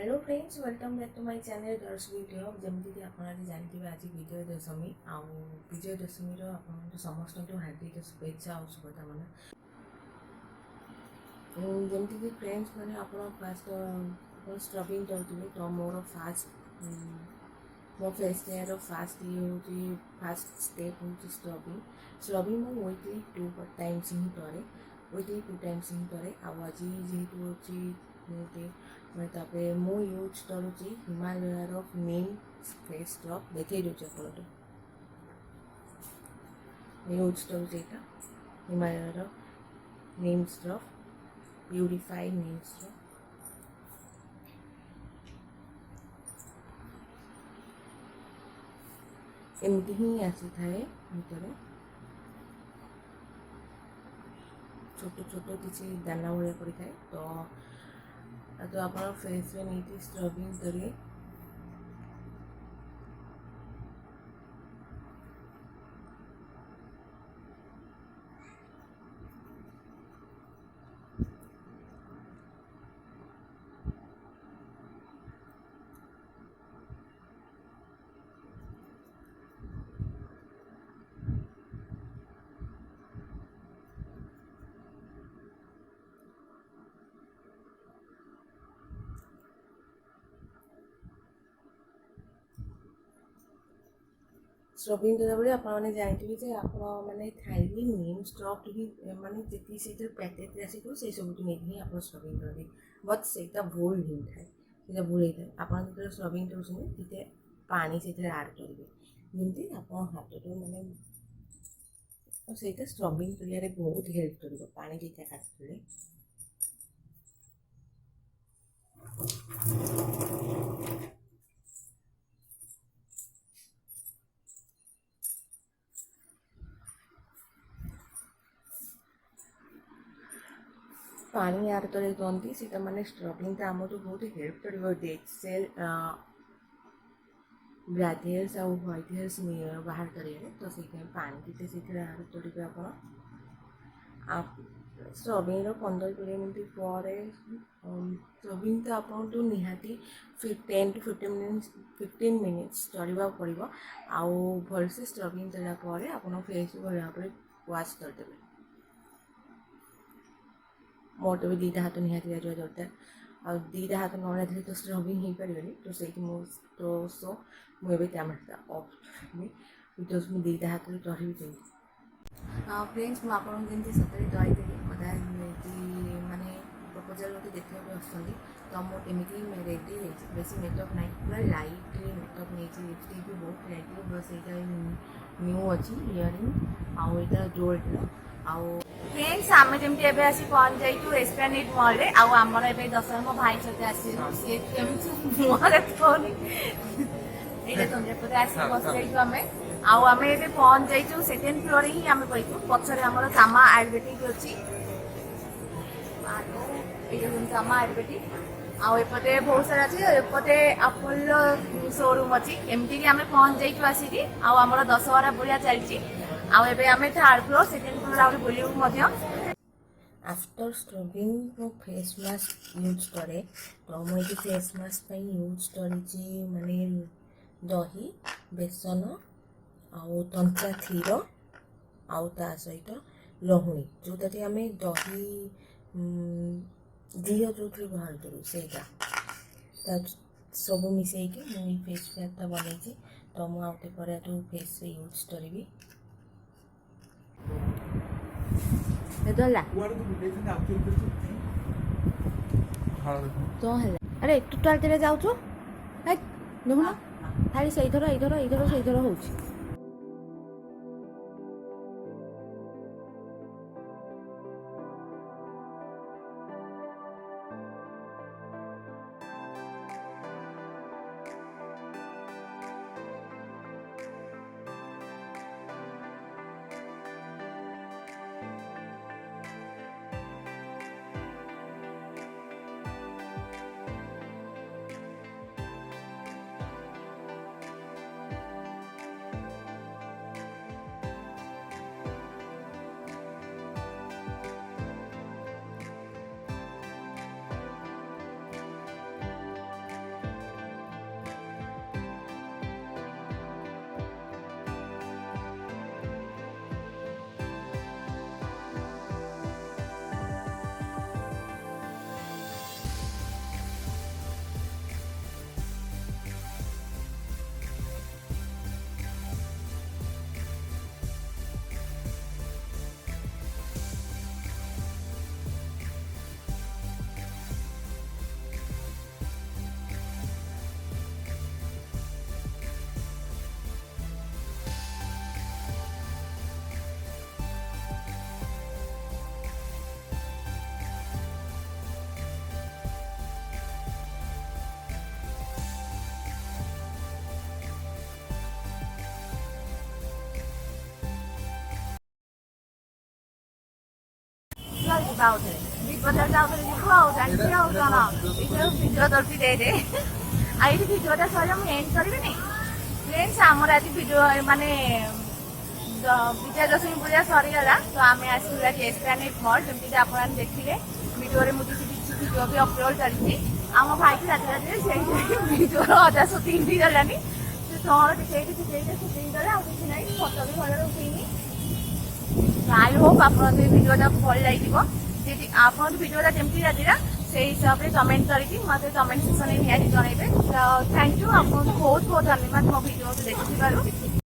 Hello friends, welcome back to my channel girls video. जमीक आप जानते आज विजय दशमी विजय दशमी समस्त हार्दिक शुभेच्छा और शुभकामना। जमीक फ्रेंड्स मैंने आप फास्ट स्क्रबिंग करेंगे तो मोर फास्ट मो फेस केयर फास्ट ये हूँ फास्ट स्टेप हूँ स्क्रबिंग। स्क्रबिंग मैं वीकली 2 टाइम्स ही करे, वीकली 2 टाइम्स ही करे। आज जेहेतु हूँ मैं मु यूज करुँच हिमालयर नीम फेस स्क्रब देखी दूसरी आपको यूज करुँच हिमालयर नीम स्क्रब प्यूरिफाइड नीम स्क्रब। एमती ही आसी थाए भितर छोट छोट किसी दाना भाया पड़ी थाए तो आप फेस में नहीं स्क्रबिंग करिए। स्क्रबिंग कलाबले आपने जानते आप खाली नीम स्क्रब भी मानने जी से पैकेट आस से सब नहीं आप स्क्रबिंग करते बट से भूल नहीं थाए भूल होता है। आप जो स्क्रबिंग कर पानी से आड करेंगे जमी आप हाथ तो मैंने से स्क्रबिंग कर बहुत हेल्प कर पानी जो काटते पानी यार तो दिखती से मैंने स्क्रबिंग तो आम तो बहुत हेल्प कर डेड सेल ब्लैक हेयर्स और व्हाइट हेयर्स बाहर करेंगे तो से पानी टी से आड करेंगे आप स्क्रबिंग 15-20 मिनट पर स्क्रबिंग तो आपको तो निहाती 10 to 15 मिनिट्स चलवा पड़ो आउ भलसे स्क्रबिंग कलापर आप फेस भल भाव वाश करदे। मोर तो भी दीटा हाथ निहाती रहा दरकार आ दीटा हाथ न रही तो स्क्रबिंग हो पारे तो से तो सो मुझे कैमेरा ऑफ बिकज मुझे दीटा हाथ रही फ्रेंड्स मुझे आपको सतरे कही मत माने प्रपोजल मत देखा आसुँच तो मुझे रेडी बेस मेकअप ना पूरा लाइट मेकअप नहीं लिपस्टिक भी बहुत लाइट बस ये न्यू अच्छी इयरिंग आउ यहाँ गोल्ड आउ फ्रेंड्स आम जमी एवं आसी पहुँच जाइए एस्प्लानेड मॉल रे आमर ए दशहरा मो भाई सहित आसी मुहर थोनी ये तुमपटे आस बस जाइए आम ए पहुँच जाइए सेकेंड फ्लोर ही आम बैठू पचर आम कामा आयुर्वेदिक अच्छी कामा आयुर्वेदिक आउपटे बहुत सारा अच्छे एपटे अपोलो शोरूम अच्छी एमती आम पहुँच जाइए आसिक आमर दशहरा बढ़िया चलती आम थर्ड फ्लोर सेकेंड फ्लोर आगे बुलू। आफ्टर स्क्रबिंग मो फेस मास्क यूज करे तो मुझे फेस मास्क यूज करी माने दही बेसन आउ कंचा क्षीर आउ ता सहित लहुणी जोटा कि आम दही घी जो बाहर करूँ से सब मिसेक मुझे फेस पैकटा बनई तो मुझे फेस यूज करी तो अरे तू तो जाऊ देखुन खाली से थर हो ଯିବା ଆଉଥରେ ବିଗ୍ ବଜାର ଆଉଥରେ ଯିବୁ ଆଉ ଜାଣିଛି ଆଉ କଣ ଏଇଟା ଭିଡ଼ିଓ ଦଉଛି ଦେ ଆଉ ଏଇଠି ଭିଡ଼ିଓଟା ସରିଲେ ମୁଁ ଏଣ୍ଡ କରିବିନି ଫ୍ରେଣ୍ଡସ୍ ଆମର ଆଜି ଭିଡ଼ିଓ ମାନେ ବିଜୟାଦଶମୀ ପୂଜା ସରିଗଲା ତ ଆମେ ଆସିଲୁ ଆଜି ଏସ୍ପ୍ଲାନେଡ୍ ମଲ୍ ଯେମିତିକି ଆପଣମାନେ ଦେଖିଲେ ଭିଡ଼ିଓରେ ମୁଁ କିଛି ଭିଡ଼ିଓ ବି ଅପଲୋଡ଼ କରିଛି ଆମ ଭାଇକି ରାତିରେ ସେଇଠି ଭିଡ଼ିଓର ଅଧା ସୁଟିଂ ବି ଗଲାନି ସେ କ'ଣ ସେଇଠି ସୁଟିଂ କଲେ ଆଉ କିଛି ନାହିଁ ଫଟୋ ବି ଭଲରେ ଉଠେଇନି ଆଇ ହୋପ୍ ଆପଣଙ୍କ ଭିଡ଼ିଓଟା ଭଲ ଲାଗିବ ଯଦି ଆପଣଙ୍କ ଭିଡ଼ିଓଟା କେମିତି ଲାଗିଲା ସେଇ ହିସାବରେ କମେଣ୍ଟ କରିକି ମୋତେ କମେଣ୍ଟ ସେକ୍ସନରେ ନିହାତି ଜଣାଇବେ ତ ଥ୍ୟାଙ୍କ ୟୁ ଆପଣଙ୍କୁ ବହୁତ ବହୁତ ଧନ୍ୟବାଦ ମୋ ଭିଡ଼ିଓକୁ ଦେଖିଥିବାରୁ